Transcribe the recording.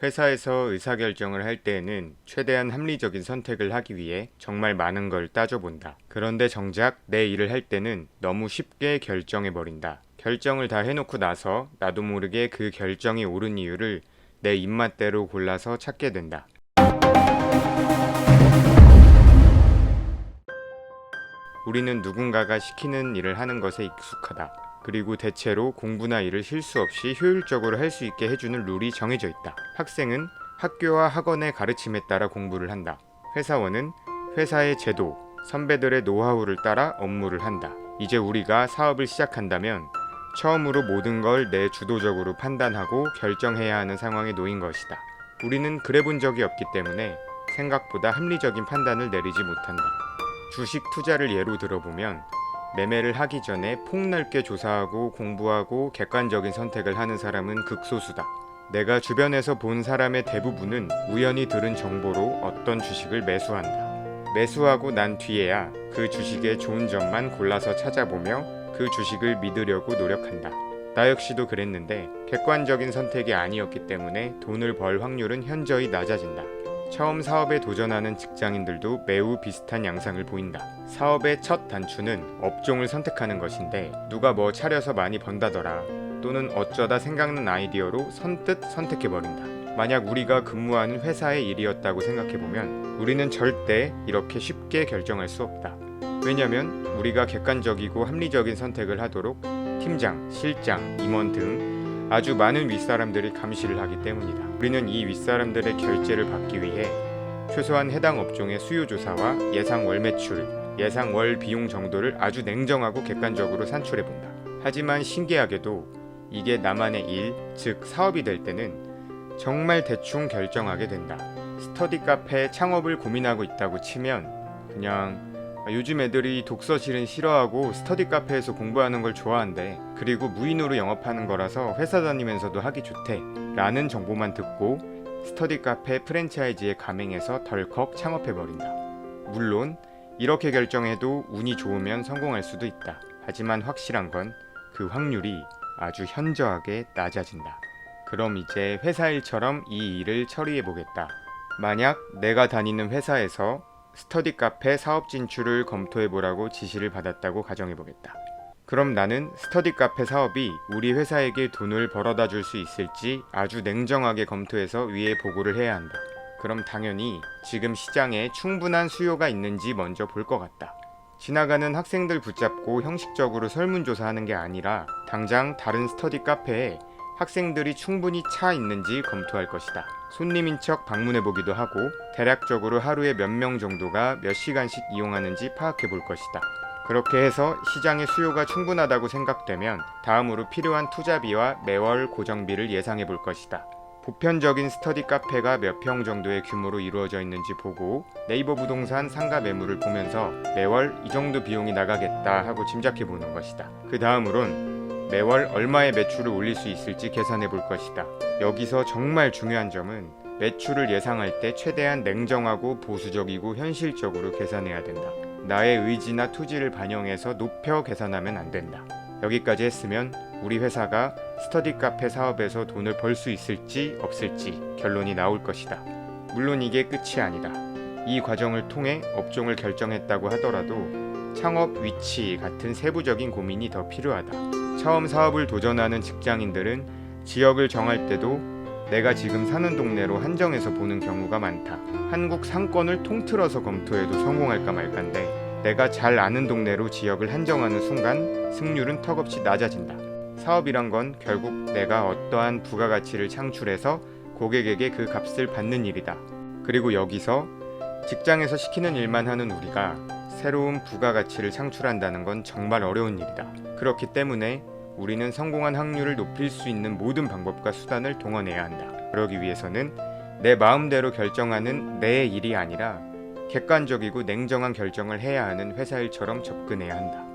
회사에서 의사결정을 할 때에는 최대한 합리적인 선택을 하기 위해 정말 많은 걸 따져본다. 그런데 정작 내 일을 할 때는 너무 쉽게 결정해버린다. 결정을 다 해놓고 나서 나도 모르게 그 결정이 옳은 이유를 내 입맛대로 골라서 찾게 된다. 우리는 누군가가 시키는 일을 하는 것에 익숙하다. 그리고 대체로 공부나 일을 실수 없이 효율적으로 할 수 있게 해주는 룰이 정해져 있다. 학생은 학교와 학원의 가르침에 따라 공부를 한다. 회사원은 회사의 제도, 선배들의 노하우를 따라 업무를 한다. 이제 우리가 사업을 시작한다면 처음으로 모든 걸 내 주도적으로 판단하고 결정해야 하는 상황에 놓인 것이다. 우리는 그래 본 적이 없기 때문에 생각보다 합리적인 판단을 내리지 못한다. 주식 투자를 예로 들어보면 매매를 하기 전에 폭넓게 조사하고 공부하고 객관적인 선택을 하는 사람은 극소수다. 내가 주변에서 본 사람의 대부분은 우연히 들은 정보로 어떤 주식을 매수한다. 매수하고 난 뒤에야 그 주식의 좋은 점만 골라서 찾아보며 그 주식을 믿으려고 노력한다. 나 역시도 그랬는데 객관적인 선택이 아니었기 때문에 돈을 벌 확률은 현저히 낮아진다. 처음 사업에 도전하는 직장인들도 매우 비슷한 양상을 보인다. 사업의 첫 단추는 업종을 선택하는 것인데 누가 뭐 차려서 많이 번다더라 또는 어쩌다 생각난 아이디어로 선뜻 선택해버린다. 만약 우리가 근무하는 회사의 일이었다고 생각해보면 우리는 절대 이렇게 쉽게 결정할 수 없다. 왜냐면 우리가 객관적이고 합리적인 선택을 하도록 팀장, 실장, 임원 등 아주 많은 윗사람들이 감시를 하기 때문이다. 우리는 이 윗사람들의 결제를 받기 위해 최소한 해당 업종의 수요조사와 예상 월 매출, 예상 월 비용 정도를 아주 냉정하고 객관적으로 산출해본다. 하지만 신기하게도 이게 나만의 일, 즉 사업이 될 때는 정말 대충 결정하게 된다. 스터디 카페 창업을 고민하고 있다고 치면 그냥 요즘 애들이 독서실은 싫어하고 스터디 카페에서 공부하는 걸 좋아한대. 그리고 무인으로 영업하는 거라서 회사 다니면서도 하기 좋대 라는 정보만 듣고 스터디 카페 프랜차이즈에 감행해서 덜컥 창업해버린다. 물론 이렇게 결정해도 운이 좋으면 성공할 수도 있다. 하지만 확실한 건 그 확률이 아주 현저하게 낮아진다. 그럼 이제 회사 일처럼 이 일을 처리해보겠다. 만약 내가 다니는 회사에서 스터디 카페 사업 진출을 검토해보라고 지시를 받았다고 가정해보겠다. 그럼 나는 스터디 카페 사업이 우리 회사에게 돈을 벌어다 줄 수 있을지 아주 냉정하게 검토해서 위에 보고를 해야 한다. 그럼 당연히 지금 시장에 충분한 수요가 있는지 먼저 볼 것 같다. 지나가는 학생들 붙잡고 형식적으로 설문조사하는 게 아니라 당장 다른 스터디 카페에 학생들이 충분히 차 있는지 검토할 것이다. 손님인 척 방문해보기도 하고 대략적으로 하루에 몇 명 정도가 몇 시간씩 이용하는지 파악해볼 것이다. 그렇게 해서 시장의 수요가 충분하다고 생각되면 다음으로 필요한 투자비와 매월 고정비를 예상해볼 것이다. 보편적인 스터디 카페가 몇 평 정도의 규모로 이루어져 있는지 보고 네이버 부동산 상가 매물을 보면서 매월 이 정도 비용이 나가겠다 하고 짐작해보는 것이다. 그 다음으론 매월 얼마의 매출을 올릴 수 있을지 계산해 볼 것이다. 여기서 정말 중요한 점은 매출을 예상할 때 최대한 냉정하고 보수적이고 현실적으로 계산해야 된다. 나의 의지나 투지를 반영해서 높여 계산하면 안 된다. 여기까지 했으면 우리 회사가 스터디 카페 사업에서 돈을 벌 수 있을지 없을지 결론이 나올 것이다. 물론 이게 끝이 아니다. 이 과정을 통해 업종을 결정했다고 하더라도 창업 위치 같은 세부적인 고민이 더 필요하다. 처음 사업을 도전하는 직장인들은 지역을 정할 때도 내가 지금 사는 동네로 한정해서 보는 경우가 많다. 한국 상권을 통틀어서 검토해도 성공할까 말까인데 내가 잘 아는 동네로 지역을 한정하는 순간 승률은 턱없이 낮아진다. 사업이란 건 결국 내가 어떠한 부가가치를 창출해서 고객에게 그 값을 받는 일이다. 그리고 여기서 직장에서 시키는 일만 하는 우리가 새로운 부가가치를 창출한다는 건 정말 어려운 일이다. 그렇기 때문에 우리는 성공한 확률을 높일 수 있는 모든 방법과 수단을 동원해야 한다. 그러기 위해서는 내 마음대로 결정하는 내 일이 아니라 객관적이고 냉정한 결정을 해야 하는 회사 일처럼 접근해야 한다.